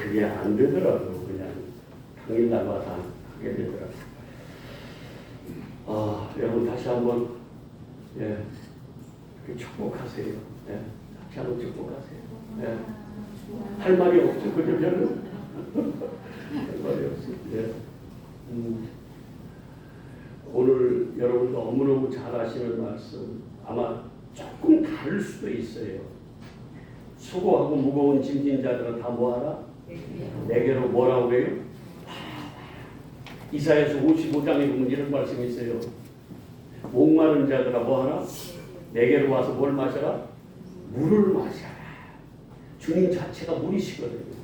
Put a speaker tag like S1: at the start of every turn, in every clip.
S1: 그게 안 되더라고. 그냥 당일날마다 하게 되더라고. 여러분 다시 한번 축복하세요. 다시 한번 축복하세요. 할 말이 없죠. 그죠? 저는 할 말이 없어요. 오늘 여러분 너무너무 잘 아시는 말씀 아마 조금 다를 수도 있어요. 수고하고 무거운 짐진 자들은 다 뭐하라? 내게로 뭐라고 그래요? 이사야서 55장에 보면 이런 말씀이 있어요. 목마른 자들아 뭐하라? 내게로 와서 뭘 마셔라? 물을 마셔라. 주님 자체가 물이시거든요.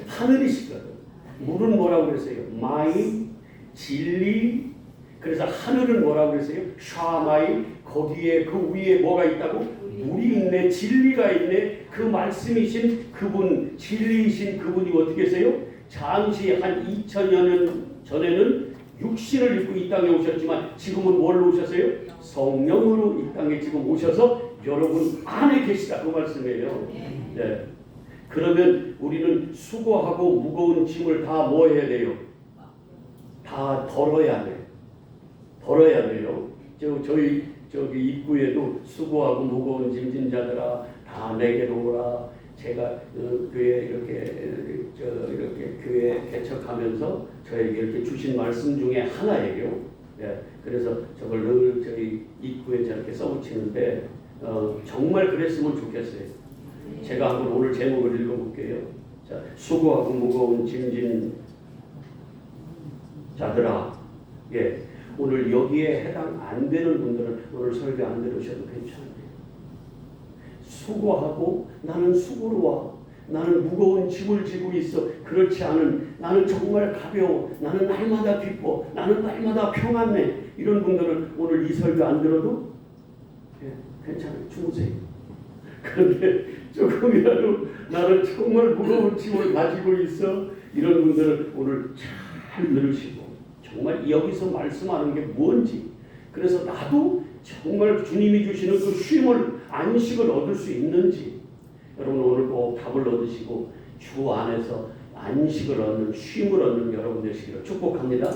S1: 하늘이시거든요. 물은 뭐라고 그랬어요? 마이, 진리. 그래서 하늘은 뭐라고 그랬어요? 샤마이. 거기에 그 위에 뭐가 있다고? 물이 있네. 진리가 있네. 그 말씀이신 그분, 진리이신 그분이 어떻게 하세요? 잠시 한 2000여 년 전에는 육신을 입고 이 땅에 오셨지만 지금은 뭘로 오셨어요? 성령으로 이 땅에 지금 오셔서 여러분 안에 계시다. 그 말씀이에요. 네. 그러면 우리는 수고하고 무거운 짐을 다 뭐 해야 돼요? 다 덜어야 돼요. 덜어야 돼요. 저기 입구에도 수고하고 무거운 짐진 자들아 다 내게로 오라. 제가 교회 이렇게 교회 개척하면서 저에게 이렇게 주신 말씀 중에 하나예요. 그래서 저걸 늘 저희 입구에 저렇게 써붙이는데 정말 그랬으면 좋겠어요. 제가 한번 오늘 제목을 읽어볼게요. 자, 수고하고 무거운 짐진 자들아. 오늘 여기에 해당 안 되는 분들은 오늘 설교 안 들으셔도 괜찮아요. 수고하고 나는 수고로워. 나는 무거운 짐을 지고 있어. 그렇지 않은 나는 정말 가벼워. 나는 날마다 기뻐. 나는 날마다 평안해. 이런 분들은 오늘 이 설교 안 들어도 괜찮아요. 주무세요. 그런데 조금이라도 나는 정말 무거운 짐을 가지고 있어. 이런 분들은 오늘 잘 들으시고 정말 여기서 말씀하는 게 뭔지, 그래서 나도 정말 주님이 주시는 그 쉼을, 안식을 얻을 수 있는지 여러분 오늘 꼭 답을 얻으시고 주 안에서 안식을 얻는, 쉼을 얻는 여러분 되시기를 축복합니다.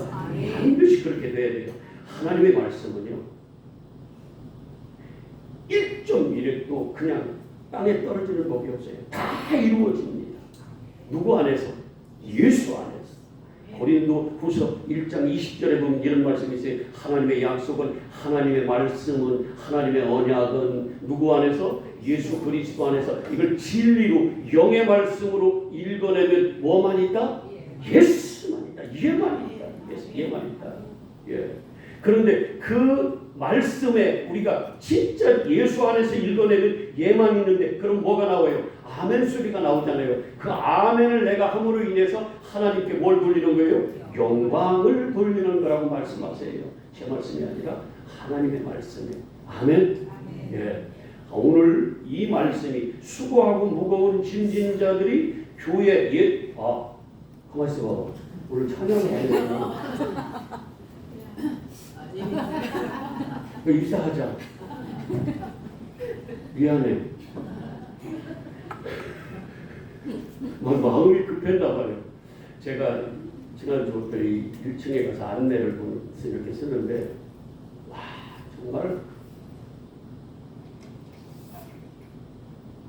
S1: 반드시 그렇게 돼야 돼요. 하나님의 말씀은요 1.1획도 그냥 땅에 떨어지는 법이 없어요. 다 이루어집니다. 누구 안에서? 예수 안에서. 고린도 후서 1장 20절에 보면 이런 말씀이 있어요. 하나님의 약속은, 하나님의 말씀은, 하나님의 언약은 누구 안에서? 예수 그리스도 안에서. 이걸 진리로 영의 말씀으로 읽어내면 뭐만 있다? 예수만 있다. 얘만 있다. 얘만 있다. 그런데 그 말씀에 우리가 진짜 예수 안에서 읽어내는 얘만 있는데 그럼 뭐가 나와요? 아멘 소리가 나오잖아요. 그 아멘을 내가 함으로 인해서 하나님께 뭘 돌리는 거예요? 영광을 돌리는 거라고 말씀하세요. 제 말씀이 아니라 하나님의 말씀이에요. 아멘. 오늘 이 말씀이 수고하고 무거운 짐진 자들이 교회 가만히 있어 봐. 오늘 찬양을 해야 되나? 인사하자. 미안해. 마음이 급했나 봐요. 제가 지난주부터 이 1층에 가서 안내를 보면서 이렇게 쓰는데 와 정말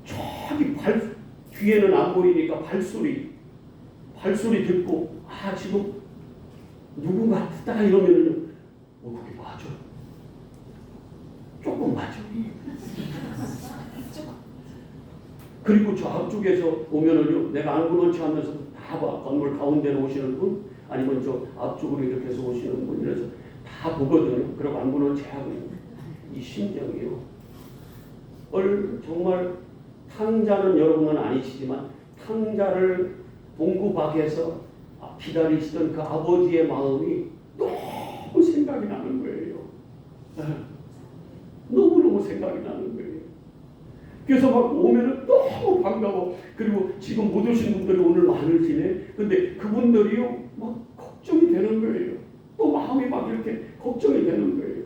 S1: 저기 뒤에는 안 보이니까 발소리 듣고 지금 누군가 딱 이러면은 그게 맞아. 조금 맞아. 그리고 저 앞쪽에서 오면은요, 내가 안구런치 하면서 다 봐. 건물 가운데로 오시는 분, 아니면 저 앞쪽으로 이렇게 해서 오시는 분, 이래서 다 보거든요. 그리고 안구런치 하고 있는 이 심정이요. 정말 탕자는 여러분은 아니시지만 탕자를 봉구박에서 기다리시던 그 아버지의 마음이 너무 생각이 나는 거예요. 너무너무 생각이 나는 거예요. 그래서 막 오면은 너무 반가워. 그리고 지금 못 오신 분들이 오늘 많으시네. 근데 그분들이요, 막 걱정이 되는 거예요. 또 마음이 막 이렇게 걱정이 되는 거예요.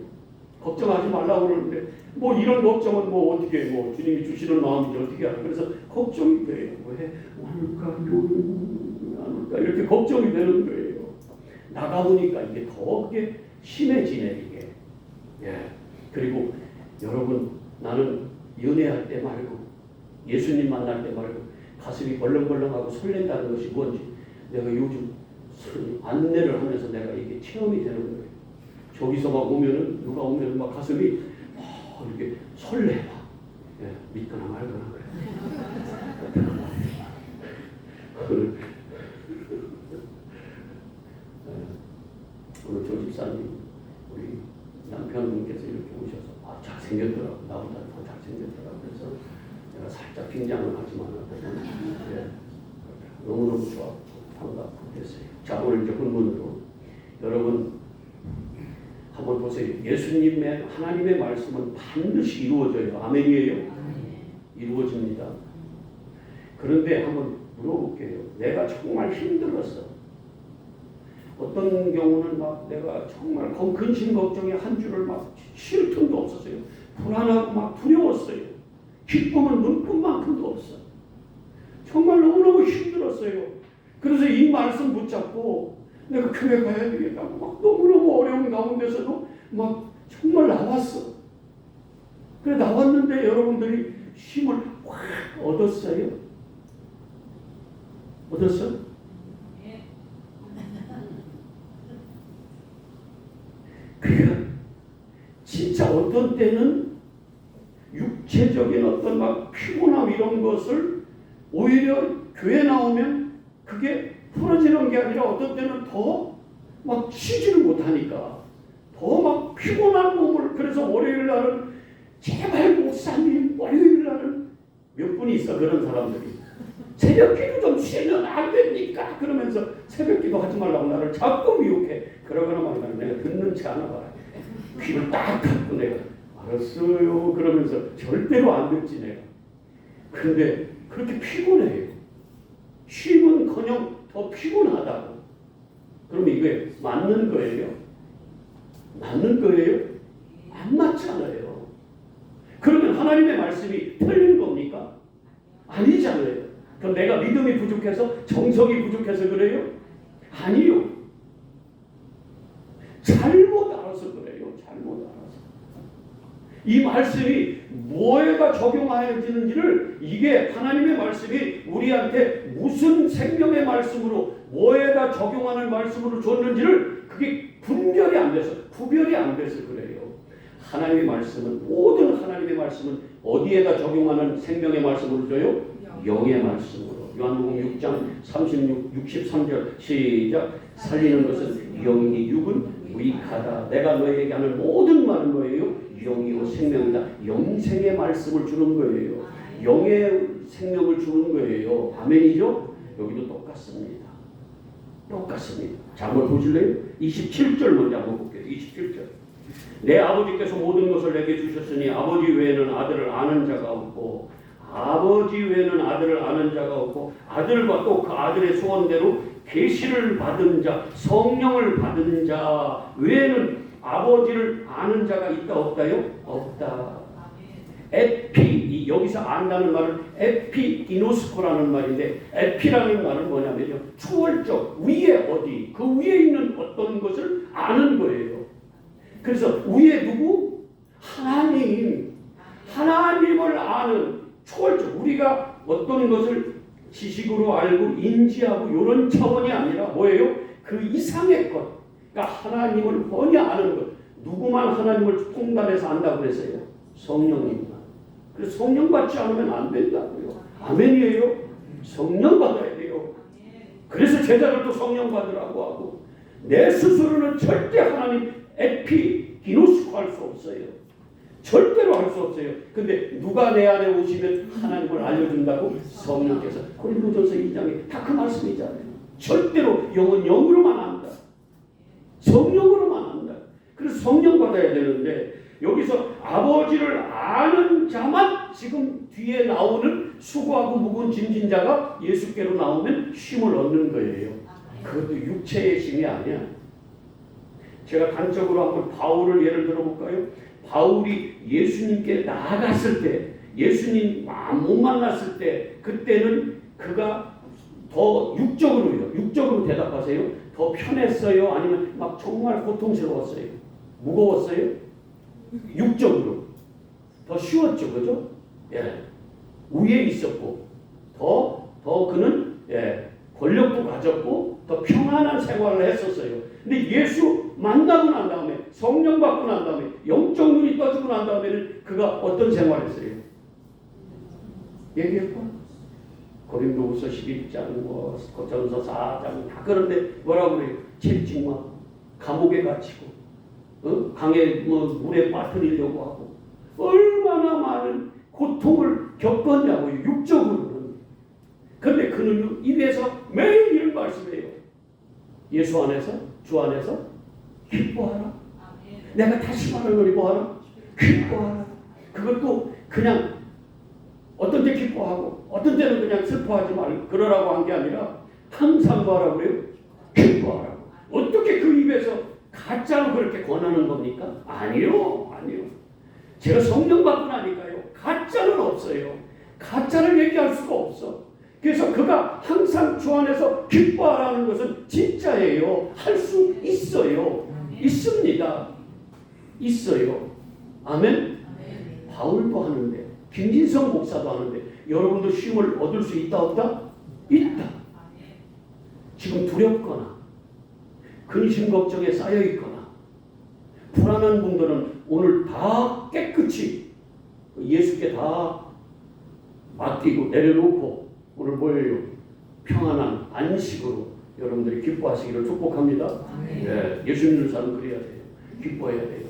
S1: 걱정하지 말라고 그러는데, 뭐 이런 걱정은 뭐 어떻게, 주님이 주시는 마음이지 어떻게 하나. 그래서 걱정이 돼요. 왜 올까요? 어떨까 이렇게 걱정이 되는 거예요. 나가보니까 이게 더 그게 심해지네 이게. 예. 그리고 여러분 나는 연애할 때 말고 예수님 만날 때 말고 가슴이 벌렁벌렁하고 설렌다는 것이 뭔지 내가 요즘 안내를 하면서 내가 이게 체험이 되는 거예요. 저기서 막 오면은 누가 오면은 막 가슴이 이렇게 설레 막. 예, 믿거나 말거나 그래. 오늘 조 집사님 우리 남편분께서 이렇게 오셔서 잘생겼더라고. 나보다 더 잘생겼더라고. 그래서 내가 살짝 긴장을 하지만 예, 너무너무 좋아 반갑고 됐어요. 자 오늘 이제 본문으로 여러분 한번 보세요. 예수님의 하나님의 말씀은 반드시 이루어져요. 아멘이에요? 이루어집니다. 그런데 한번 물어볼게요. 내가 정말 힘들었어. 어떤 경우는 막 내가 정말 근심 걱정에 한 줄을 막 쉴 틈도 없었어요. 불안하고 막 두려웠어요. 기쁨은 눈꽃만큼도 없어. 정말 너무너무 힘들었어요. 그래서 이 말씀 붙잡고 내가 교회 가야 되겠다고 막 너무너무 어려운 가운데서도 막 정말 나왔어. 그래 나왔는데 여러분들이 힘을 확 얻었어요. 얻었어? 그러니까 진짜 어떤 때는 육체적인 어떤 막 피곤함 이런 것을 오히려 교회 나오면 그게 풀어지는 게 아니라 어떤 때는 더 막 쉬지를 못하니까 더 막 피곤한 몸을 그래서 월요일 날은 제발 목사님 월요일 날은 몇 분이 있어 그런 사람들이 새벽기도 좀 쉬면 안 됩니까? 그러면서 새벽기도 하지 말라고 나를 자꾸 미혹해. 그러거나 말거나 내가 듣는 채 하나 봐라. 귀를 딱 닫고 내가 알았어요 그러면서 절대로 안 듣지 내가. 근데 그렇게 피곤해요. 쉼은커녕 더 피곤하다고. 그러면 이게 맞는 거예요? 맞는 거예요? 안 맞잖아요. 그러면 하나님의 말씀이 틀린 겁니까? 아니잖아요. 그럼 내가 믿음이 부족해서 정성이 부족해서 그래요? 아니요. 잘못 알아서 그래요. 잘못 알아서. 이 말씀이 뭐에다 적용하여지는지를 이게 하나님의 말씀이 우리한테 무슨 생명의 말씀으로 뭐에다 적용하는 말씀으로 줬는지를 그게 분별이 안 돼서 구별이 안 돼서 그래요. 하나님의 말씀은 모든 하나님의 말씀은 어디에다 적용하는 생명의 말씀으로 줘요? 영의 말씀으로. 요한복음 6장 36, 63절 시작. 살리는 것은 영이니 육은 무익하다. 내가 너에게 하는 모든 말은 뭐예요? 영이요 생명이다. 영생의 말씀을 주는 거예요. 영의 생명을 주는 거예요. 아멘이죠? 여기도 똑같습니다. 똑같습니다. 자, 한번 보실래요? 27절 먼저 한번 볼게요. 27절. 내 아버지께서 모든 것을 내게 주셨으니 아버지 외에는 아들을 아는 자가 없고 아버지 외에는 아들을 아는 자가 없고 아들과 또 그 아들의 소원대로 계시를 받은 자 성령을 받은 자 외에는 아버지를 아는 자가 있다 없다요? 없다. 에피 여기서 안다는 말은 에피기노스코라는 말인데 에피라는 말은 뭐냐면요 초월적 위에 어디 그 위에 있는 어떤 것을 아는 거예요. 그래서 위에 누구? 하나님. 하나님을 아는 초월적 우리가 어떤 것을 지식으로 알고 인지하고 이런 차원이 아니라 뭐예요? 그 이상의 것. 그러니까 하나님을 뻔히 아는 것. 누구만 하나님을 통달해서 안다고 그랬어요? 성령님만. 그래서 성령 받지 않으면 안 된다고요. 아멘이에요? 성령 받아야 돼요. 그래서 제자들도 성령 받으라고 하고 내 스스로는 절대 하나님 에피기노스코 할 수 없어요. 절대로 할 수 없어요. 근데 누가 내 안에 오시면 하나님을 알려준다고? 성령께서. 고린도전서 2장에 다 그 말씀이잖아요. 절대로 영은 영으로만 안다. 성령으로만 안다. 그래서 성령 받아야 되는데 여기서 아버지를 아는 자만 지금 뒤에 나오는 수고하고 무거운 짐진 자가 예수께로 나오면 쉼을 얻는 거예요. 그것도 육체의 힘이 아니야. 제가 단적으로 한번 바울을 예를 들어볼까요? 바울이 예수님께 나아갔을 때 못 만났을 때 그때는 그가 더 육적으로 생각하세요? 더 편했어요? 아니면 막 정말 고통스러웠어요? 무거웠어요? 육적으로 더 쉬웠죠, 그죠? 예, 위에 있었고 더 그는 권력도 가졌고 더 평안한 생활을 했었어요. 근데 예수 만나고 난 다음에 성령 받고 난 다음에 영적 눈이 떠지고 난 다음에는 그가 어떤 생활을 했어요? 얘기할까? 고린도후서 11장, 고린도전서 4장 다 그런데 뭐라고 그래요? 채찍만 감옥에 갇히고 강에 물에 빠뜨리려고 하고 얼마나 많은 고통을 겪었냐고요. 육적으로는. 그런데 그는 입에서 매일 이런 말씀해요. 예수 안에서, 주 안에서 기뻐하라. 내가 다시 말하노니 뭐하라? 기뻐하라. 그것도 그냥 어떤 때 기뻐하고 어떤 때는 그냥 슬퍼하지 말고 그러라고 한 게 아니라 항상 뭐하라고 그래요? 기뻐하라고. 어떻게 그 입에서 가짜로 그렇게 권하는 겁니까? 아니요. 제가 성령 받고 나니까요. 가짜는 없어요. 가짜를 얘기할 수가 없어. 그래서 그가 항상 주 안에서 기뻐하라는 것은 진짜예요. 할 수 있어요. 있습니다. 있어요. 아멘? 바울도 하는데 김진성 목사도 하는데 여러분도 쉼을 얻을 수 있다 없다? 있다. 지금 두렵거나 근심 걱정에 쌓여 있거나 불안한 분들은 오늘 다 깨끗이 예수께 다 맡기고 내려놓고 오늘 뭐예요? 평안한 안식으로 여러분들이 기뻐하시기를 축복합니다. 예수 믿는 사람 그래야 돼요. 기뻐해야 돼요.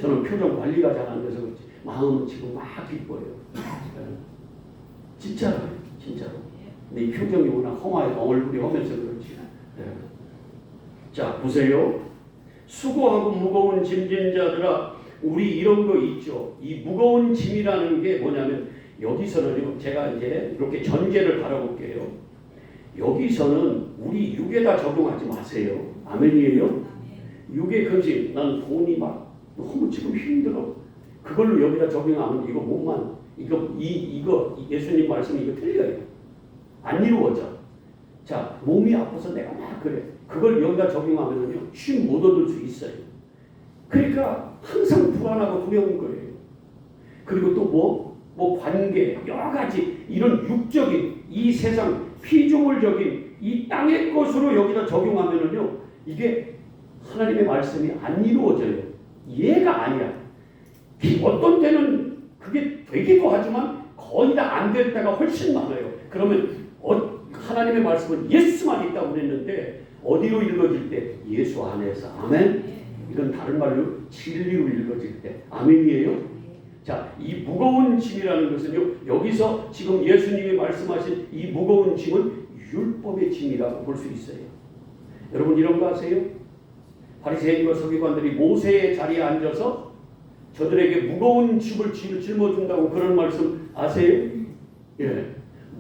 S1: 저는 표정 관리가 잘 안 돼서 그렇지 마음은 지금 막 기뻐요. 진짜로. 근데 이 표정이 워낙 험해요. 얼굴이 험해서 그렇지. 자, 보세요. 수고하고 무거운 짐진 자들아, 우리 이런 거 있죠. 이 무거운 짐이라는 게 뭐냐면 여기서는 제가 이제 이렇게 전제를 달아볼게요. 여기서는 우리 육에다 적용하지 마세요. 아멘이에요? 육의 근심, 난 돈이 막 너무 지금 힘들어. 그걸로 여기다 적용하면 이거 몸만 이거 예수님 말씀이 이거 틀려요. 안 이루어져. 자, 몸이 아파서 내가 막 그래. 그걸 여기다 적용하면요 쉼 못 얻을 수 있어요. 그러니까 항상 불안하고 두려운 거예요. 그리고 또 뭐 관계 여러 가지 이런 육적인 이 세상 피조물적인 이 땅의 것으로 여기다 적용하면은요 이게 하나님의 말씀이 안 이루어져요. 이해가 아니야. 어떤 때는 그게 되기도 하지만 거의 다 안 될 때가 훨씬 많아요. 그러면 하나님의 말씀은 예수만 있다고 그랬는데 어디로 읽어질 때? 예수 안에서. 아멘? 이건 다른 말로 진리로 읽어질 때. 아멘이에요? 자, 이 무거운 짐이라는 것은요 여기서 지금 예수님이 말씀하신 이 무거운 짐은 율법의 짐이라고 볼 수 있어요. 여러분 이런 거 아세요? 바리새인과 서기관들이 모세의 자리에 앉아서 저들에게 무거운 짐을 짊어준다고 그런 말씀 아세요? 예.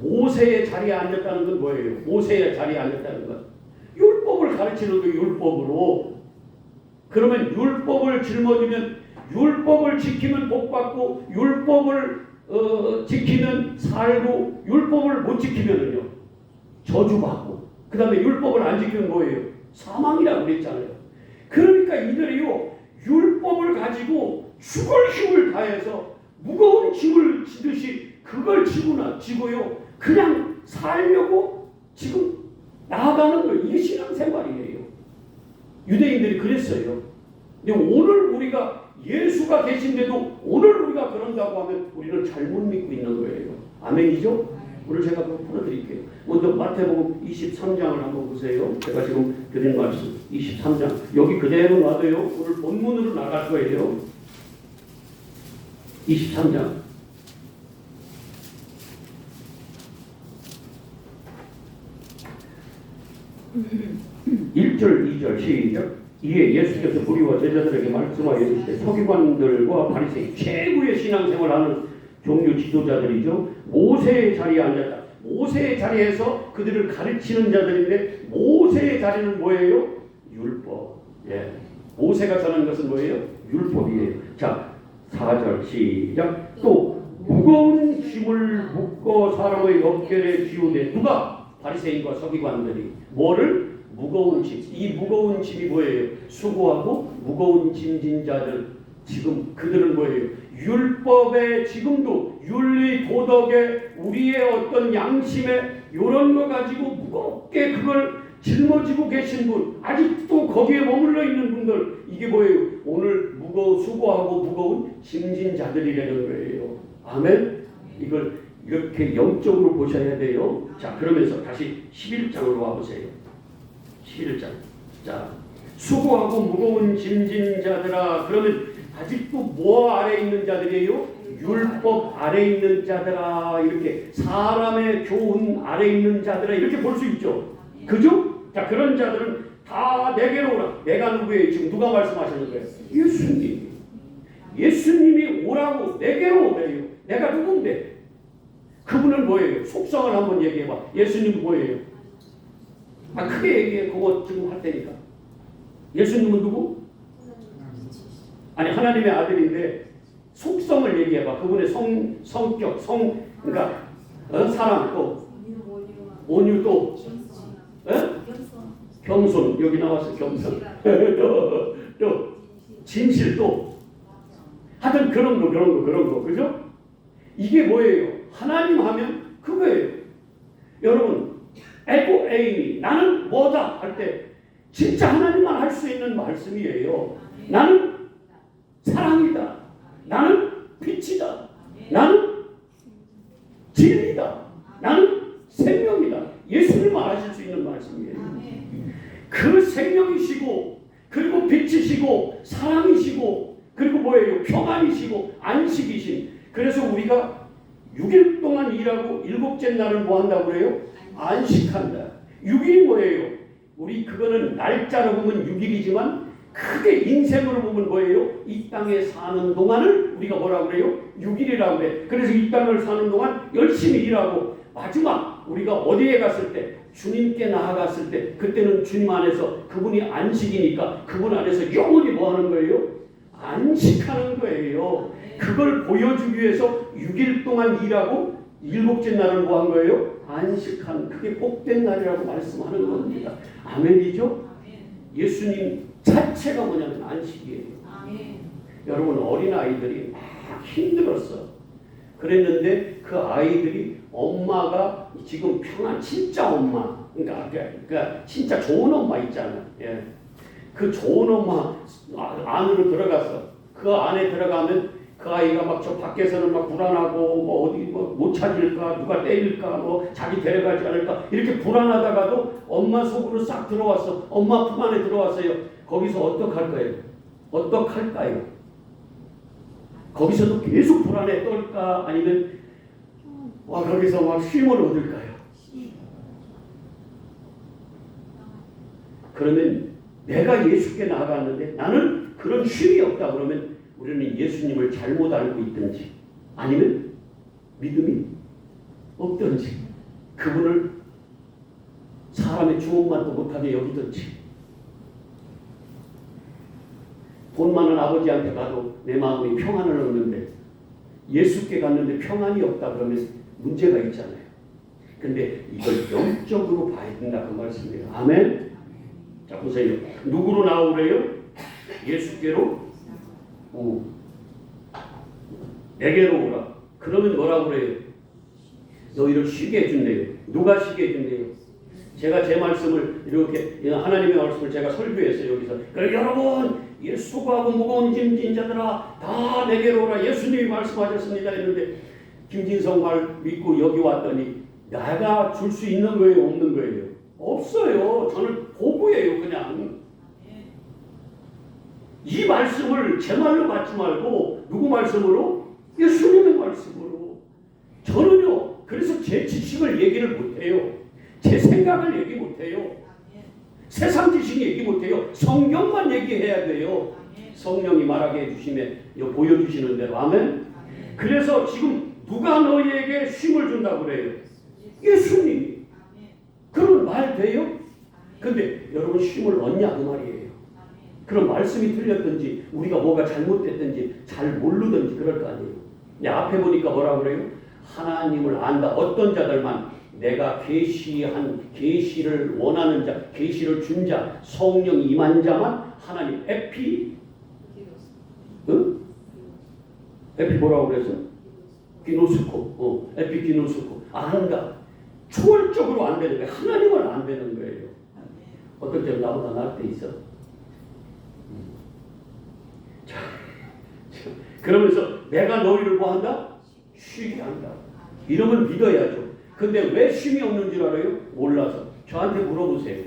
S1: 모세의 자리에 앉았다는 건 뭐예요? 모세의 자리에 앉았다는 건 율법을 가르치는 거 율법으로. 그러면 율법을 짊어지면 율법을 지키면 복받고 율법을 지키면 살고 율법을 못 지키면은요 저주받고 그 다음에 율법을 안 지키면 뭐예요? 사망이라고 그랬잖아요. 그러니까 이들이요 율법을 가지고 죽을 힘을 다해서 무거운 짐을 지듯이 그걸 지고요 그냥 살려고 지금 나아가는 거예요. 이게 신앙생활이에요. 유대인들이 그랬어요. 근데 오늘 우리가 예수가 계신데도 오늘 우리가 그런다고 하면 우리는 잘못 믿고 있는 거예요. 아멘이죠? 오늘 제가 그거 풀어드릴게요. 먼저 마태복음 23장을 한번 보세요. 제가 지금 드린 말씀 23장 여기 그대로 놔둬요. 오늘 본문으로 나갈 거예요. 23장 1절 2절 시작. 이에 예수께서 무리와 제자들에게 말씀하여 이르시되 서기관들과 바리새인 최고의 신앙생활하는 종교 지도자들이죠. 모세의 자리에 앉았다. 모세의 자리에서 그들을 가르치는 자들인데 모세의 자리는 뭐예요? 율법. 예. 모세가 전한 것은 뭐예요? 율법이에요. 자, 4절 시작. 또 무거운 짐을 묶어 사람의 어깨에 지우되 누가? 바리새인과 서기관들이 뭐를? 무거운 짐. 이 무거운 짐이 뭐예요? 수고하고 무거운 짐진 자들. 지금 그들은 뭐예요? 율법에 지금도 윤리 도덕에 우리의 어떤 양심에 이런 거 가지고 무겁게 그걸 짊어지고 계신 분, 아직도 거기에 머물러 있는 분들, 이게 뭐예요? 오늘 수고하고 무거운 짐진 자들이라는 거예요. 아멘? 이걸 이렇게 영적으로 보셔야 돼요. 자, 그러면서 다시 11장으로 와보세요. 11장. 자, 수고하고 무거운 짐진 자들아. 그러면 아직도 뭐 아래 있는 자들이에요? 율법 아래 있는 자들아. 이렇게 사람의 교훈 아래 있는 자들아. 이렇게 볼 수 있죠. 그죠? 자, 그런 자들은 다 내게로 오라. 내가 누구예요? 지금 누가 말씀하시는 거예요? 예수님. 예수님이 오라고 내게로 오래요. 내가 누군데? 그분은 뭐예요? 속성을 한번 얘기해봐. 예수님은 뭐예요? 크게 얘기해. 그거 지금 할 테니까. 예수님은 누구? 아니, 하나님의 아들인데 속성을 얘기해봐. 그분의 성격, 그러니까 사랑 또 온유 또 겸손. 여기 나왔어. 겸손. 또 진실 또 하여튼 그런 거. 그죠? 이게 뭐예요? 하나님 하면 그거예요. 여러분, 에고 에이미, 나는 뭐다 할 때 진짜 하나님만 할 수 있는 말씀이에요. 나는 사랑이다. 나는 빛이다. 나는 진리다. 나는 생명이다. 예수님만 하실 수 있는 말씀이에요. 그 생명이시고, 그리고 빛이시고, 사랑이시고, 그리고 뭐예요? 평안이시고, 안식이신. 그래서 우리가 6일 동안 일하고 7째 날은 뭐 한다고 그래요? 안식한다. 6일이 뭐예요? 우리 그거는 날짜로 보면 6일이지만 크게 인생으로 보면 뭐예요? 이 땅에 사는 동안을 우리가 뭐라고 그래요? 6일이라고 그래. 그래서 이 땅을 사는 동안 열심히 일하고 마지막 우리가 어디에 갔을 때 주님께 나아갔을 때 그때는 주님 안에서 그분이 안식이니까 그분 안에서 영원히 뭐 하는 거예요? 안식하는 거예요. 그걸 보여주기 위해서 6일 동안 일하고 7째 날은 뭐 한 거예요? 안식한. 그게 복된 날이라고 말씀하는 겁니다. 아멘이죠? 예수님 자체가 뭐냐면 안식이에요. 여러분, 어린아이들이 막 힘들었어. 그랬는데 그 아이들이 엄마가 지금 평안, 진짜 엄마, 그러니까 진짜 좋은 엄마 있잖아요. 예. 그 좋은 엄마 안으로 들어갔어. 그 안에 들어가면 그 아이가 막 저 밖에서는 막 불안하고 뭐 어디 뭐 못 찾을까, 누가 때릴까, 뭐 자기 데려가지 않을까 이렇게 불안하다가도 엄마 속으로 싹 들어왔어. 엄마 품 안에 들어왔어요. 거기서 어떡할까요? 거기서도 계속 불안에 떨까 아니면 거기서 막 쉼을 얻을까요? 그러면 내가 예수께 나아갔는데 나는 그런 쉼이 없다 그러면 우리는 예수님을 잘못 알고 있든지 아니면 믿음이 없든지 그분을 사람의 주목만도 못하게 여기든지 돈 많은 아버지한테 가도 내 마음이 평안을 얻는데 예수께 갔는데 평안이 없다 그러면 문제가 있잖아요. 근데 이걸 영적으로 봐야 된다 그 말씀이에요. 아멘. 자 보세요. 누구로 나오래요? 예수께로 내게로 오라. 그러면 뭐라고 그래요? 너희를 쉬게 해준대요. 누가 쉬게 해준대요? 제가 제 말씀을 이렇게 하나님의 말씀을 제가 설교했어요. 여기서 여러분 수고하고 무거운 짐진 자들아 다 내게로 오라. 예수님이 말씀하셨습니다 했는데 김진성 말 믿고 여기 왔더니 내가 줄 수 있는 거예요? 없는 거예요? 없어요. 저는 보고예요. 그냥 이 말씀을 제 말로 받지 말고 누구 말씀으로? 예수님의 말씀으로. 저는요 그래서 제 지식을 얘기를 못해요. 제 생각을 얘기 못해요. 세상 지식 얘기 못해요. 성경만 얘기해야 돼요. 성령이 말하게 해주시면 보여주시는 대로. 아멘. 그래서 지금 누가 너희에게 쉼을 준다고 그래요? 예수님이. 그러면 말 돼요? 근데 여러분 쉼을 얻냐 그 말이에요. 그런 말씀이 틀렸든지 우리가 뭐가 잘못됐든지 잘 모르든지 그럴 거 아니에요. 앞에 보니까 뭐라고 그래요? 하나님을 안다. 어떤 자들만 내가 계시를 원하는 자, 계시를 준 자, 성령 임한 자만 하나님 응? 에피 뭐라고 그랬어? 기노스코, 에피기노스코 안다. 초월적으로 안 되는 거예요. 하나님은 안 되는 거예요. 어떨 때는 나보다 나을 때 있어. 자, 그러면서 내가 너희를 뭐 한다? 쉬게 한다. 이러면 믿어야죠. 근데 왜 쉼이 없는 줄 알아요? 몰라서. 저한테 물어보세요.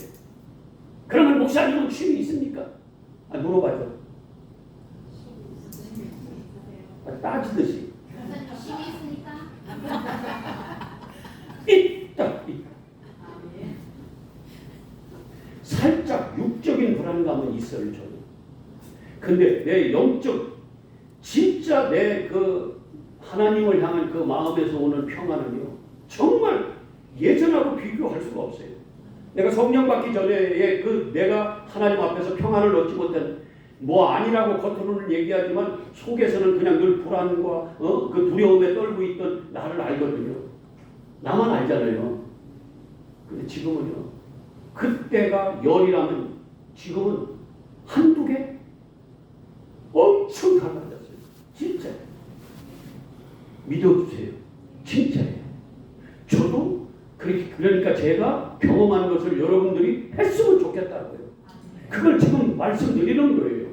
S1: 그러면 목사님은 쉼이 있습니까? 물어봐줘. 따지듯이.
S2: 쉼이 있으니까.
S1: 있다. 살짝 육적인 불안감은 있어요, 저는. 근데 내 영적, 진짜 내 그 하나님을 향한 그 마음에서 오는 평안은요, 정말 예전하고 비교할 수가 없어요. 내가 성령 받기 전에 내가 하나님 앞에서 평안을 얻지 못한 뭐 아니라고 겉으로는 얘기하지만 속에서는 그냥 늘 불안과 그 두려움에 떨고 있던 나를 알거든요. 나만 알잖아요. 근데 지금은요, 그때가 열이라면 지금은 한두 개? 엄청 달라졌어요. 진짜. 믿어주세요. 진짜예요. 저도 그러니까 제가 경험한 것을 여러분들이 했으면 좋겠다고요. 그걸 지금 말씀드리는 거예요.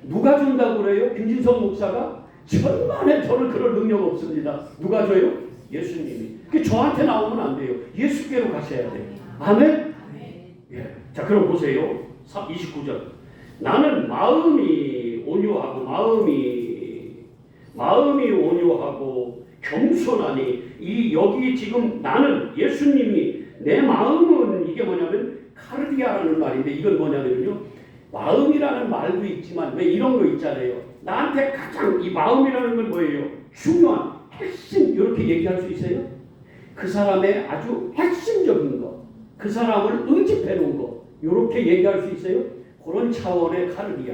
S1: 누가 준다고 그래요? 김진성 목사가? 천만에 저는 그럴 능력 없습니다. 누가 줘요? 예수님이. 그게 저한테 나오면 안 돼요. 예수께로 가셔야 돼요. 아멘? 예. 자, 그럼 보세요. 29절. 나는 마음이 온유하고 겸손하니 여기 지금 나는 예수님이 내 마음은 이게 뭐냐면 카르디아라는 말인데 이건 뭐냐면요. 마음이라는 말도 있지만 왜 이런 거 있잖아요. 나한테 가장 이 마음이라는 건 뭐예요? 중요한 핵심 이렇게 얘기할 수 있어요? 그 사람의 아주 핵심적인 거, 그 사람을 응집해 놓은 거 이렇게 얘기할 수 있어요? 그런 차원의 카르디아.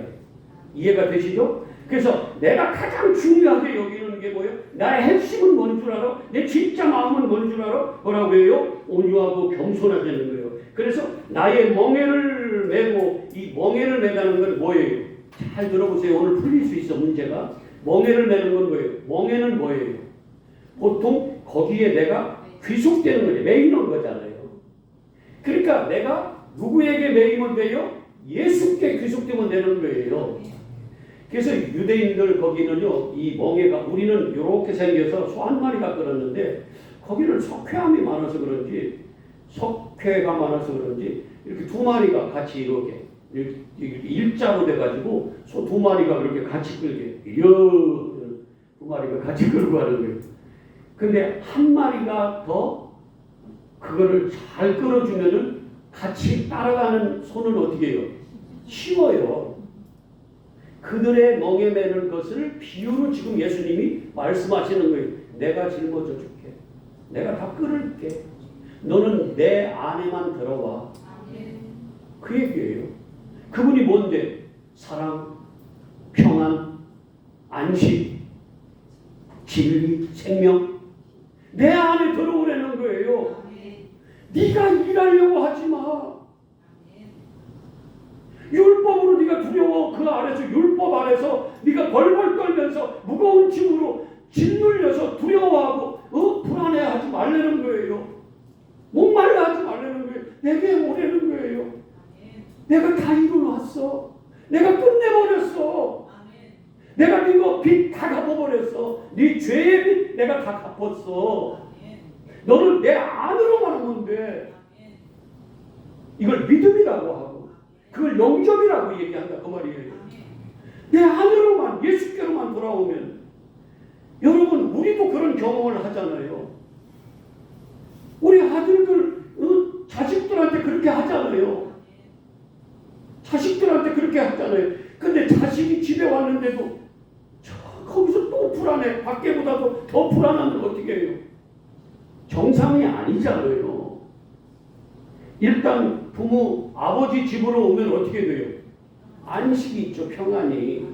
S1: 이해가 되시죠? 그래서 내가 가장 중요하게 여기는 게 뭐예요? 나의 핵심은 뭔 줄 알아? 내 진짜 마음은 뭔 줄 알아? 뭐라고 해요? 온유하고 겸손하다는 거예요. 그래서 나의 멍에를 메고 이 멍에를 매다는 건 뭐예요? 잘 들어보세요. 오늘 풀릴 수 있어 문제가. 멍에를 매는 건 뭐예요? 멍에는 뭐예요? 보통 거기에 내가 귀속되는 거죠. 매이는 거잖아요. 그러니까 내가 누구에게 매이면 돼요? 예수께 귀속되면 되는 거예요. 그래서 유대인들 거기는요, 이 멍에가 우리는 이렇게 생겨서 소 한 마리가 끌었는데 거기는 석회암이 많아서 그런지 이렇게 두 마리가 같이 이렇게 일자로 돼가지고 소 두 마리가 그렇게 같이 끌게 두 마리가 같이 끌고 가는 거예요. 근데 한 마리가 더 그거를 잘 끌어주면은 같이 따라가는 소는 어떻게 해요? 쉬워요. 그들의 멍에 매는 것을 비유로 지금 예수님이 말씀하시는 거예요. 내가 짊어져 줄게. 내가 다 끌을게. 너는 내 안에만 들어와. 그 얘기예요. 그분이 뭔데? 사랑, 평안, 안식, 진리, 생명. 내 안에 들어오라는 거예요. 네가 일하려고 하지 마. 율법으로 네가 두려워. 그 아래서 율법 아래서 네가 벌벌 떨면서 무거운 짐으로 짓눌려서 두려워하고 불안해하지 말라는 거예요. 목말라 하지 말라는 거예요. 내게 오라는 거예요. 내가 다 이루어놨어. 내가 끝내버렸어. 내가 네거 빚 다 갚아버렸어. 네 죄의 빚 내가 다 갚았어. 너는 내 안으로만 오면 돼. 이걸 믿음이라고 하고 그걸 영접이라고 얘기한다 그 말이에요. 내 안으로만 예수께로만 돌아오면 여러분 우리도 그런 경험을 하잖아요. 우리 아들들 자식들한테 그렇게 하잖아요. 자식들한테 그렇게 하잖아요. 근데 자식이 집에 왔는데도 거기서 또 불안해. 밖에보다도 더 불안하면 어떻게 해요? 정상이 아니잖아요. 일단 부모, 아버지 집으로 오면 어떻게 돼요? 안식이 있죠. 평안이.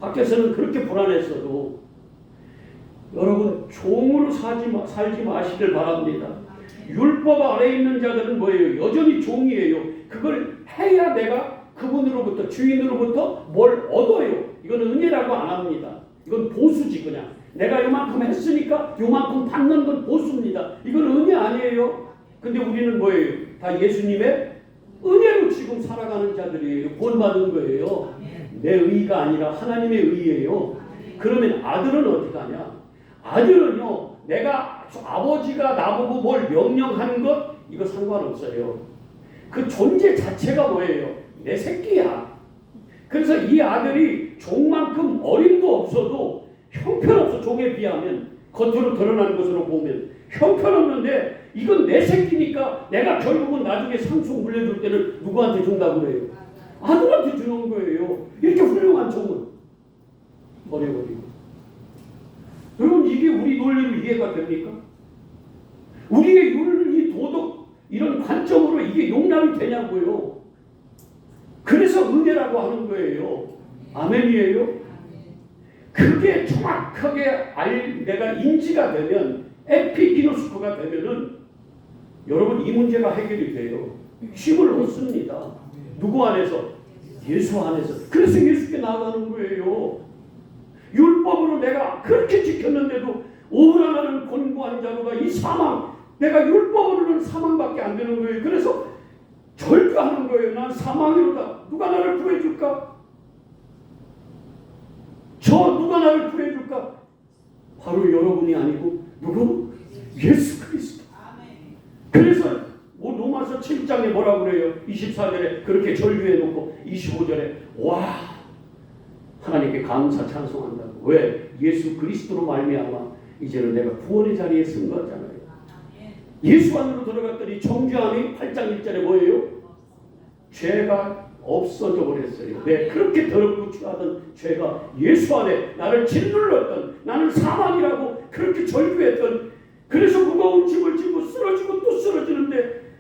S1: 밖에서는 그렇게 불안했어도 여러분 종으로 살지 마시길 바랍니다. 율법 아래에 있는 자들은 뭐예요? 여전히 종이에요. 그걸 해야 내가 그분으로부터, 주인으로부터 뭘 얻어요. 이건 은혜라고 안 합니다. 이건 보수지. 그냥 내가 요만큼 했으니까 요만큼 받는 건 보수입니다. 이건 은혜 아니에요. 근데 우리는 뭐예요? 다 예수님의 은혜로 지금 살아가는 자들이에요. 구원받은 거예요. 내 의가 아니라 하나님의 의예요. 그러면 아들은 어디 가냐? 아들은요, 내가 아버지가 나보고 뭘 명령하는 것 이거 상관없어요. 그 존재 자체가 뭐예요? 내 새끼야. 그래서 이 아들이 종만큼 어림도 없어도 형편없어. 종에 비하면 겉으로 드러나는 것으로 보면 형편없는데 이건 내 새끼니까 내가 결국은 나중에 상속 물려줄 때는 누구한테 준다고 그래요? 아들한테 주는 거예요. 이렇게 훌륭한 종은 버려버리고. 여러분 이게 우리 논리로 이해가 됩니까? 우리의 윤리, 도덕 이런 관점으로 이게 용납이 되냐고요. 그래서 은혜라고 하는 거예요. 아멘이에요. 그게 정확하게 내가 인지가 되면 에피기노스코가 되면은 여러분 이 문제가 해결이 돼요. 힘을 얻습니다. 누구 안에서? 예수 안에서. 그래서 예수께 나아가는 거예요. 율법으로 내가 그렇게 지켰는데도 오라나는 곤고한 자로가 이 사망, 내가 율법으로는 사망밖에 안 되는 거예요. 그래서 절규하는 거예요. 난 사망이로다. 누가 나를 구해줄까? 누가 나를 구해줄까? 바로 여러분이 아니고 누구? 예수 그리스도. 그래서 로마서 7장에 뭐라고 그래요? 24절에 그렇게 절규해 놓고 25절에 와 하나님께 감사 찬송한다고. 왜? 예수 그리스도로 말미암아 이제는 내가 구원의 자리에 쓴 거잖아요. 예수 안으로 들어갔더니 정죄함이 8장 1절에 뭐예요? 죄가 없어져 버렸어요. 내 그렇게 더럽고 추하던 죄가 예수 안에 나를 짓눌렀던, 나는 사망이라고 그렇게 절규했던, 그래서 무거운 짐을 지고 쓰러지고 또 쓰러지는데,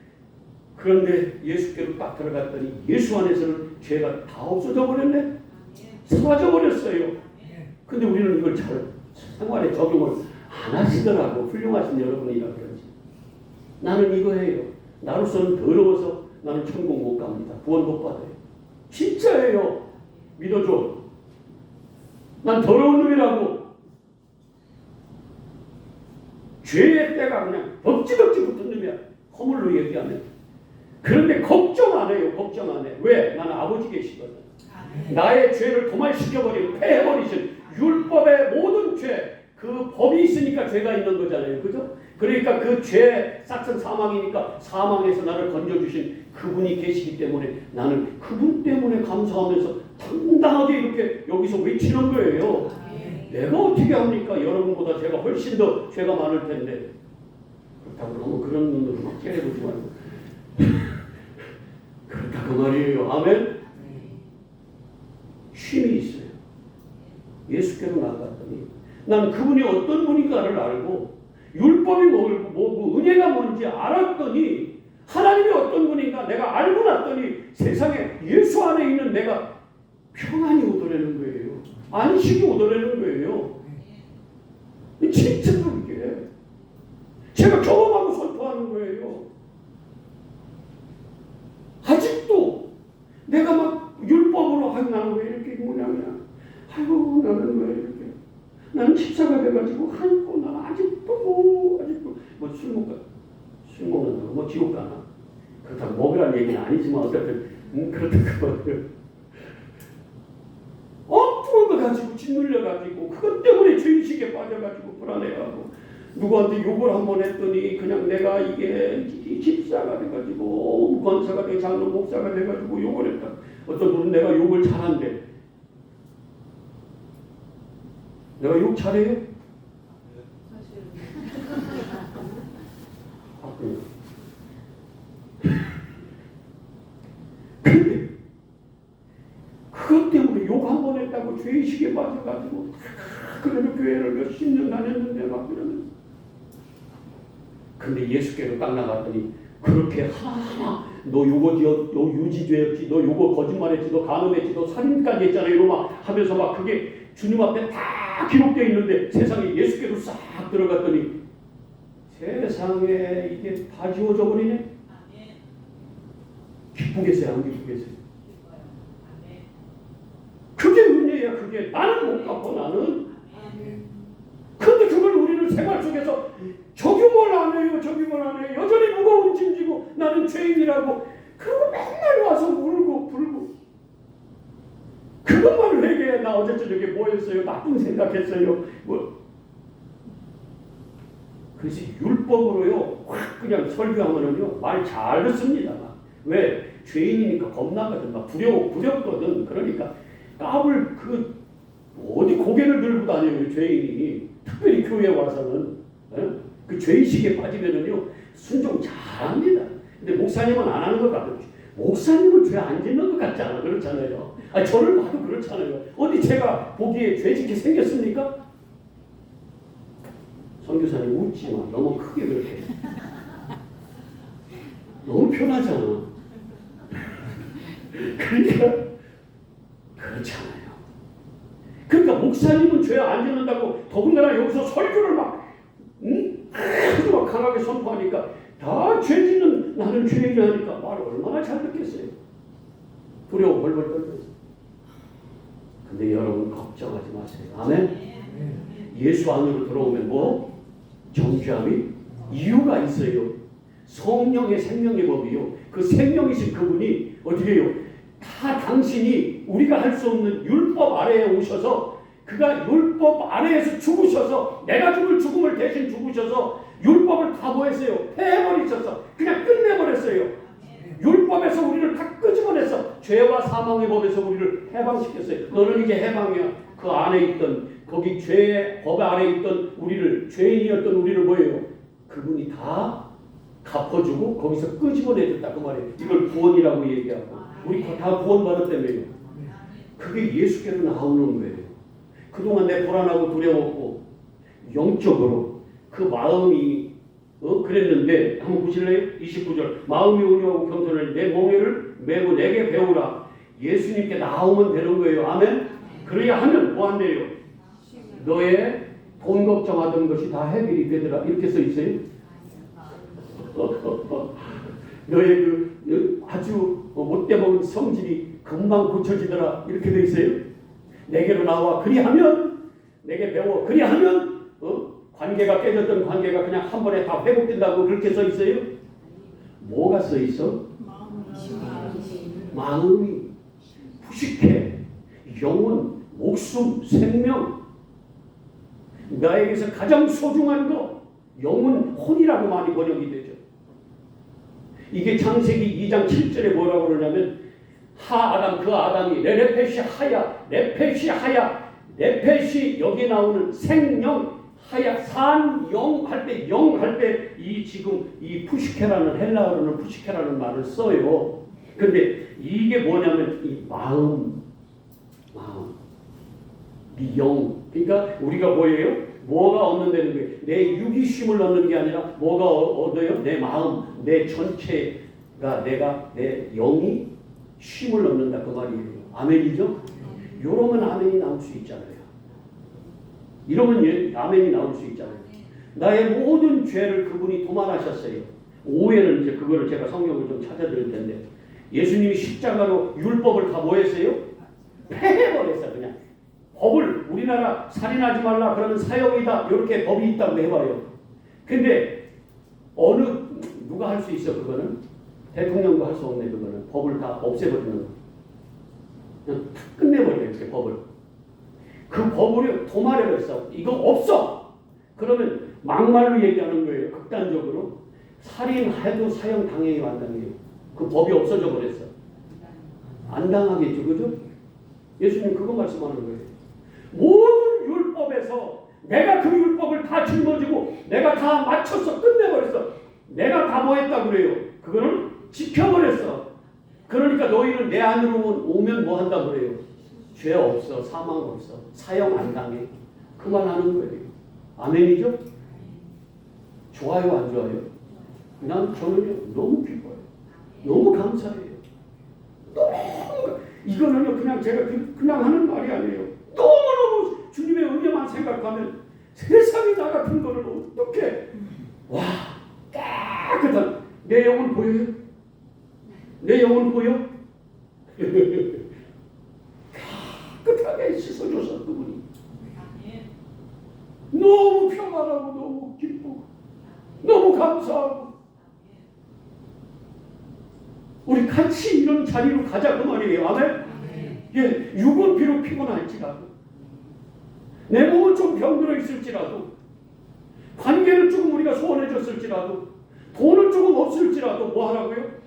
S1: 그런데 예수께로 딱 들어갔더니 예수 안에서는 죄가 다 없어져 버렸네. 사라져 버렸어요. 근데 우리는 이걸 잘 생활에 적용을 안 하시더라고. 훌륭하신 여러분이라 그러지. 나는 이거예요. 나로서는 더러워서 나는 천국 못 갑니다. 구원 못 받아요. 진짜예요. 믿어줘. 난 더러운 놈이라고. 죄의 때가 그냥 덕지덕지 붙은 놈이야. 허물로 얘기하면. 그런데 걱정 안 해요. 걱정 안 해. 왜? 나는 아버지 계시거든. 나의 죄를 도말시켜버리고 패해버리신 율법의 모든 죄, 그 법이 있으니까 죄가 있는 거잖아요. 그죠? 그러니까 그 죄 싹은 사망이니까 사망에서 나를 건져주신 그분이 계시기 때문에 나는 그분 때문에 감사하면서 당당하게 이렇게 여기서 외치는 거예요. 내가 어떻게 합니까? 여러분보다 제가 훨씬 더 죄가 많을 텐데. 그렇다고 너무 그런 눈으로 막 째려보지 말고 그렇다고 말이에요. 아멘? 쉼이 있어요. 예수께로 나갔더니 나는 그분이 어떤 분인가를 알고 율법이 뭐고 은혜가 뭔지 알았더니 하나님이 어떤 분인가 내가 알고 났더니 세상에 예수 안에 있는 내가 평안이 오더라는 거예요. 안식이 오더라는 거예요. 진짜로 이게 제가 경험하고 선포하는 거예요. 아직도 내가 막 율법으로 나는 왜 이렇게 모양이야. 아이고 나는 왜 이렇게 나는 집사가 돼가지고 아이고 나는 아직도 술 먹는다고 뭐 지옥 가나. 그렇다고 먹으라는 얘기는 아니지만 어쨌든 그렇다고 엉뚱한 거 가지고 짓눌려가지고 그것 때문에 죄의식에 빠져가지고 불안해하고 누구한테 욕을 한번 했더니 그냥 내가 이게 집사가 돼가지고 권사가 돼 장로 목사가 돼가지고 욕을 했다. 어떤 분은 내가 욕을 잘한대. 내가 욕 잘해요? 근데 그것 때문에 욕 한 번 했다고 죄의식에 빠져가지고 그래도 교회를 몇십 년 다녔는데 막 그러면서 근데 예수께로 딱 나갔더니 그렇게 하나하나 너 요거 유지죄였지, 너 요거 거짓말했지, 너 간음했지, 너 살인까지 했잖아 이러고 막 하면서 막 그게 주님 앞에 다 기록되어 있는데 세상에 예수께로 싹 들어갔더니 세상에 이게 다 지워져 버리네. 기쁘겠어요, 안 기쁘겠어요? 그게 은혜야. 그게 나는 못 갚고 나는. 근데 그걸 우리는 생활 속에서 저기 뭘 안 해요, 저기 뭘 안 해요. 여전히 무거운 짐 지고 나는 죄인이라고. 그리고 맨날 와서 울고 불고. 그것만 회개해. 나 어제 저녁에 뭐 했어요? 나쁜 생각했어요. 뭐. 그래서 율법으로요, 확 그냥 설교하면은요, 말 잘 듣습니다. 왜? 죄인이니까 겁나거든. 막 부렵거든. 그러니까 까불 어디 고개를 들고 다녀요, 죄인이. 특별히 교회 와서는. 그 죄의식에 빠지면은요, 순종 잘합니다. 근데 목사님은 안 하는 것 같아요. 목사님은 죄 안 짓는 것 같지 않아? 그렇잖아요. 저를 봐도 그렇잖아요. 어디 제가 보기에 죄 짓게 생겼습니까? 선교사님 웃지 마. 너무 크게 그렇게. 너무 편하잖아. 그러니까 그렇잖아요. 그러니까 목사님은 죄 안 짓는다고 더군다나 여기서 설교를 아주 막 강하게 선포하니까 다 죄 짓는 나는 죄인이 하니까 말을 얼마나 잘 듣겠어요. 두려워 벌벌 떨면서. 근데 여러분 걱정하지 마세요. 아멘. 예수 안으로 들어오면 뭐? 정죄함이 이유가 있어요. 성령의 생명의 법이요. 그 생명이신 그분이 어떻게 해요? 다 당신이 우리가 할 수 없는 율법 아래에 오셔서 그가 율법 아래에서 죽으셔서 내가 죽을 죽음을 대신 죽으셔서 율법을 다 뭐했어요? 패해버리셔서 그냥 끝내버렸어요. 율법에서 우리를 다 끄집어내서 죄와 사망의 법에서 우리를 해방시켰어요. 너는 이제 해방이야. 그 안에 있던 거기 죄의 법 안에 있던 우리를 죄인이었던 우리를 뭐예요? 그분이 다 갚아주고 거기서 끄집어내줬다 그 말이에요. 이걸 구원이라고 얘기하고 우리 다 구원받았다며요. 그게 예수께로 나오는 거예요. 그동안 내 불안하고 두려웠고 영적으로 그 마음이 그랬는데 한번 보실래요? 29절 마음이 온유하고 겸손하니 내 멍에를 메고 내게 배우라. 예수님께 나오면 되는 거예요. 아멘. 그래야 하면 뭐 한대요? 너의 돈 걱정하던 것이 다 해결이 되더라. 이렇게 써 있어요. 너의 그 아주 못돼 먹은 성질이 금방 고쳐지더라. 이렇게 돼 있어요. 내게로 나와 그리하면 내게 배워 그리하면 관계가 깨졌던 관계가 그냥 한 번에 다 회복된다고 그렇게 써 있어요. 뭐가 써 있어? 마음이 푸식해. 영혼, 목숨, 생명 나에게서 가장 소중한 거 영혼, 혼이라고 많이 번역이 되죠. 이게 창세기 2장 7절에 뭐라고 그러냐면 하아담 그 아담이 레페시 하야 레페시 하야 레페시 여기에 나오는 생명 하야 산영 할 때 영 할 때 이 지금 이 푸시케라는 헬라어로는 푸시케라는 말을 써요. 근데 이게 뭐냐면 이 마음 이 영 그러니까 우리가 뭐예요? 뭐가 얻는다는 거예요? 내 육이심을 얻는 게 아니라 뭐가 얻어요? 내 마음, 내 전체가 내 영이 쉼을 얻는다 그 말이에요. 아멘이죠? 이러면 아멘이 나올 수 있잖아요. 이러면 아멘이 나올 수 있잖아요. 나의 모든 죄를 그분이 도말하셨어요. 오해는 이제 그거를 제가 성경을 좀 찾아드릴 텐데 예수님이 십자가로 율법을 다 뭐 했어요? 패해버렸어요. 그냥 법을 우리나라 살인하지 말라 그러면 사형이다 이렇게 법이 있다고 해봐요. 근데 누가 할 수 있어? 그거는 대통령도 할 수 없네. 그거는 법을 다 없애버리는 거. 그냥 탁 끝내버려요. 이렇게 법을. 그 법을 도말해버렸어. 이거 없어. 그러면 막말로 얘기하는 거예요. 극단적으로 살인해도 사형 당해요, 안 당해요? 그 법이 없어져 버렸어. 안 당하겠죠, 그죠? 예수님 그거 말씀하는 거예요. 모든 율법에서 내가 그 율법을 다 짊어지고 내가 다 맞춰서 끝내버렸어. 내가 다 뭐 했다 그래요? 그거는 지켜버렸어. 그러니까 너희는 내 안으로 오면 뭐 한다 그래요? 죄 없어, 사망 없어, 사형 안 당해. 그 말 하는 거예요. 아멘이죠? 좋아요, 안 좋아요? 저는요 너무 기뻐요. 너무 감사해요. 너무 이거는요 그냥 제가 그냥 하는 말이 아니에요. 너무너무 주님의 은혜만 생각하면 세상이 나 같은 거를 어떻게 와, 깨끗한 내 영혼 보여요? 내 영혼 보여? 깨끗하게 씻어줘서 그분이 너무 평안하고 너무 기쁘고 너무 감사하고 우리 같이 이런 자리로 가자 그 말이에요. 아멘? 예, 육은 비록 피곤할지라도 내 몸은 좀 병들어 있을지라도 관계를 조금 우리가 소원해줬을지라도 돈은 조금 없을지라도 뭐 하라고요?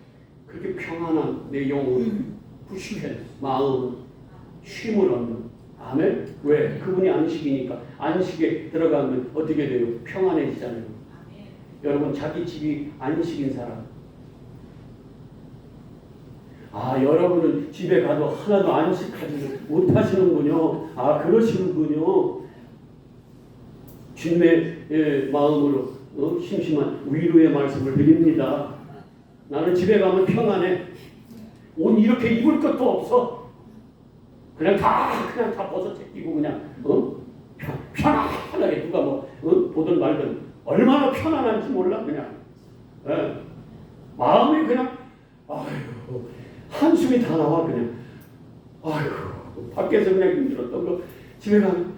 S1: 그렇게 평안한 내 영혼 부시게 마음 쉼을 얻는 아멘? 왜? 그분이 안식이니까 안식에 들어가면 어떻게 돼요? 평안해지잖아요. 여러분 자기 집이 안식인 사람 여러분은 집에 가도 하나도 안식하지 못하시는군요. 그러시는군요. 주님의 마음으로 심심한 위로의 말씀을 드립니다. 나는 집에 가면 평안해. 옷 이렇게 입을 것도 없어. 그냥 다 벗어 제끼고 그냥 편안하게 누가 보든 말든 얼마나 편안한지 몰라 그냥. 마음이 그냥 한숨이 다 나와 그냥. 밖에서 그냥 힘들었던 거 집에 가면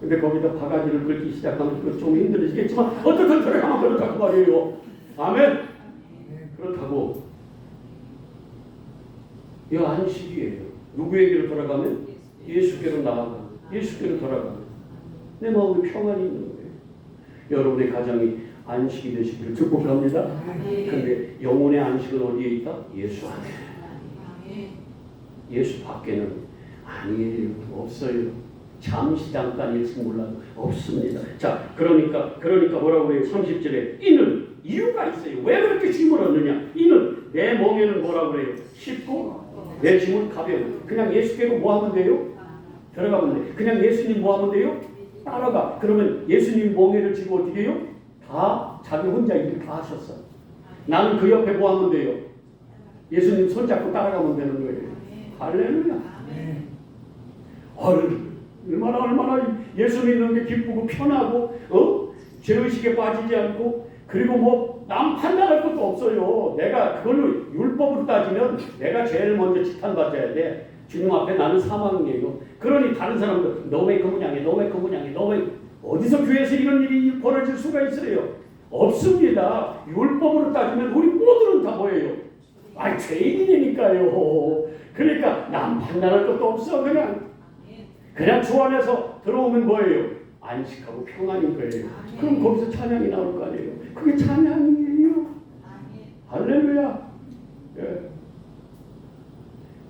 S1: 근데 거기다 바가지를 긁기 시작하면 그거 좀 힘들어지겠지만 어떻든 들어가면 그렇다고 말이에요. 아멘. 그렇다고 이 안식이에요. 누구에게로 돌아가면? 예수께로 나아가. 예수께로 돌아가면 내 마음에 평안이 있는 거예요. 여러분의 가정이 안식이 되시기를 축복합니다. 그런데 영혼의 안식은 어디에 있다? 예수 안에. 예수 밖에는 아니에요. 없어요. 잠시 잠깐일지 몰라도 없습니다. 자, 그러니까 뭐라고 해요? 30절에 이는 이유가 있어요. 왜 그렇게 쉼을 얻느냐? 이는 내 멍에는 뭐라고 그래요? 쉽고 내 짐은 가벼워. 그냥 예수께로 뭐 하면 돼요? 들어가면 돼. 그냥 예수님 뭐 하면 돼요? 따라가. 그러면 예수님 멍에를 지고 어떻게 해요? 다 자기 혼자 일을 다 하셨어. 나는 그 옆에 뭐 하면 돼요? 예수님 손잡고 따라가면 되는 거예요. 할렐루야. 얼마나 예수 믿는 게 기쁘고 편하고 죄의식에 빠지지 않고 그리고 남 판단할 것도 없어요. 내가 그걸로 율법으로 따지면 내가 제일 먼저 지탄받아야 돼. 주님 앞에 나는 사망이에요. 그러니 다른 사람들 너 왜 그 모양이야? 너 왜 그 모양이야? 너 왜 어디서 교회에서 이런 일이 벌어질 수가 있어요? 없습니다. 율법으로 따지면 우리 모두는 다 뭐예요? 죄인이니까요. 그러니까 남 판단할 것도 없어. 그냥 주 안에서 들어오면 뭐예요? 안식하고 평안인 거예요. 그럼 거기서 찬양이 나올 거 아니에요. 그게 찬양이에요. 할렐루야.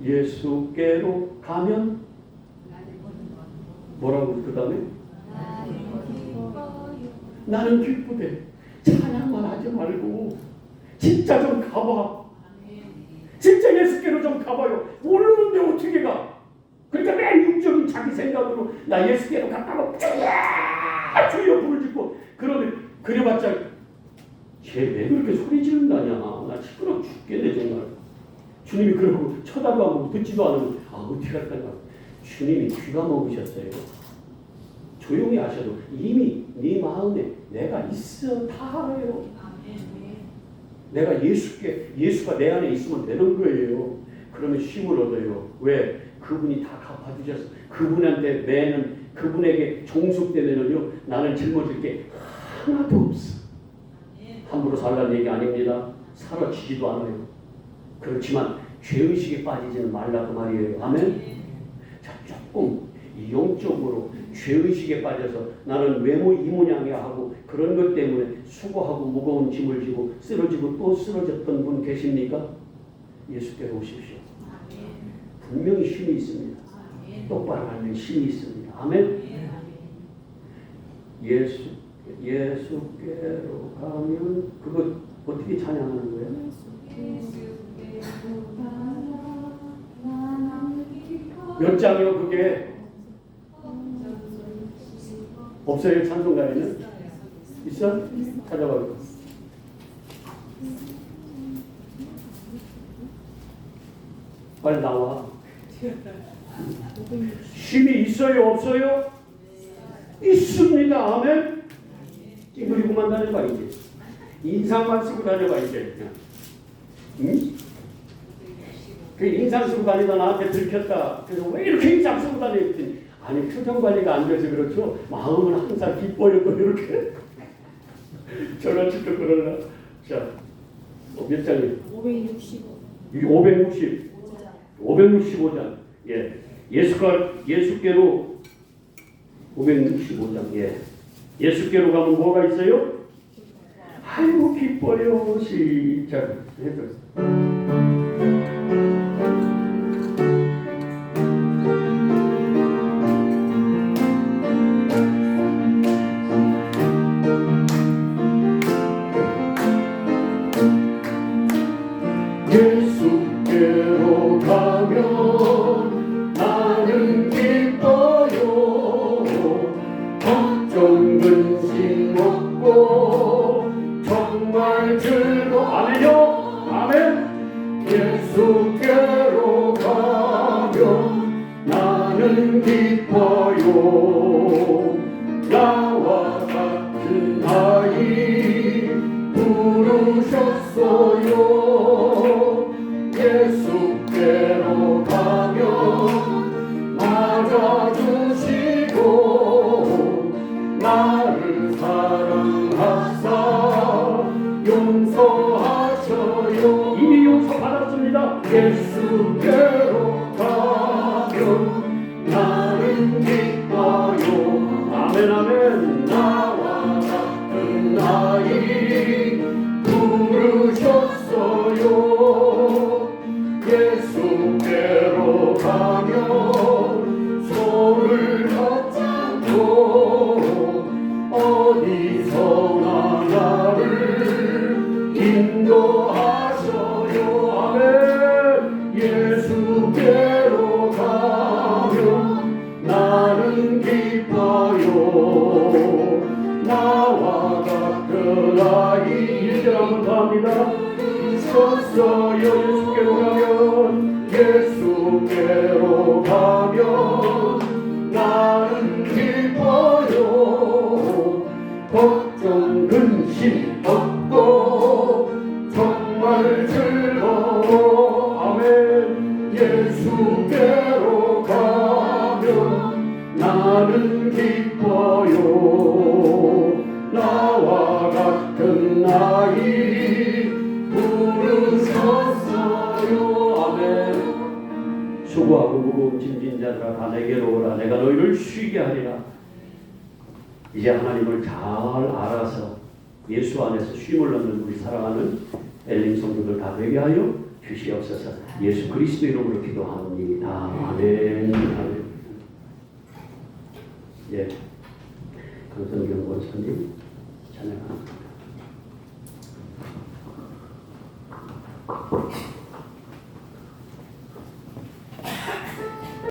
S1: 예수께로 가면 뭐라고 그 다음에? 나는 기쁘대. 찬양만 하지 말고 진짜 좀 가봐. 진짜 예수께로 좀 가봐요. 모르는데 어떻게 가? 그러니까 맨 육적인 자기 생각으로 나 예수께로 갔다고 주여 부를 짓고 그래봤자 쟤 왜 그렇게 소리 지른다냐. 나 시끄러워 죽겠네 정말. 주님이 그러고 쳐다도 안 보고 듣지도 않으면 어떻게 할까. 주님이 귀가 먹으셨어요. 조용히 하셔도 이미 네 마음에 내가 있어. 다 알아요. 내가 예수가 내 안에 있으면 되는 거예요. 그러면 쉼을 얻어요. 왜? 그분이 다 갚아주셔서 그분한테 매는 그분에게 종속되면요 나는 짊어질 게 하나도 없어. 함부로 살라는 얘기 아닙니다. 사라지지도 않아요. 그렇지만 죄의식에 빠지지는 말라고 말이에요. 아멘. 자, 조금 영적으로 죄의식에 빠져서 나는 외모 이 모양이야 하고 그런 것 때문에 수고하고 무거운 짐을 지고 쓰러지고 또 쓰러졌던 분 계십니까? 예수께로 오십시오. 분명히 쉼이 있습니다. 똑바로 알면 쉼이 있습니다. 아멘. 예수께로 가면 그거 어떻게 찬양하는 거예요? 몇 장이요 그게? 없어요 찬송가에는? 있어? 찾아봐요. 빨리 나와. 쉼이 있어요 없어요? 있습니다. 아멘. 찡그리고만 다녀봐 이제. 인상만 쓰고 다녀봐 이제. 응? 그 인상 쓰고 다니다 나한테 들켰다. 그래서 왜 이렇게 인상 쓰고 다녔더니 아니 표정 관리가 안 돼서 그렇죠. 마음은 항상 기뻐요. 이렇게. 저같이 또 그러나. 자, 몇 장이에요?
S2: 565.
S1: 565장. 예. 예수께로 565장. 예. 예수께로 가면 뭐가 있어요? 아이고 기뻐요. 시작 해줘. 예수께로 가면 나는 기뻐요. 걱정 근심 없고 정말 아멘요. 아멘. 예수께로 가면 나는 기뻐요. 나와 같은 아이 부르셨어요. 예수께로 가면 맞아주시고 나를 사랑하사 용서하셔요. 이미 용서받았습니다. 예수께로 가면 나는 기뻐요. 아멘 아멘. 나와 같은 아이 부르셨어요. 예수께로 가면 손을 붙잡고 어디서나 나를 인도하셔요. 아멘. 예수께로 가면 나는 기뻐요. 나와 같은 아이 이제 한번 더 합니다. 섰어요. 예수께로 가면 나는 기뻐요. 걱정 근심 없고 정말 즐거워. 아멘. 예수께로 가면 나는 기뻐요. 나와 같은 아이 부르셨어요. 아멘. 수고하고 무거운 짐진 자들아 다 내게로 오라. 내가 너희를 쉬게 하리라. 이제 하나님을 잘 알아서 예수 안에서 쉼을 얻는 우리 사랑하는 엘림 성도들 다 되게 하여 주시옵소서. 예수 그리스도 이름으로 기도합니다. 아멘. 아멘. 예, 강성경 권사님 찬양합니다.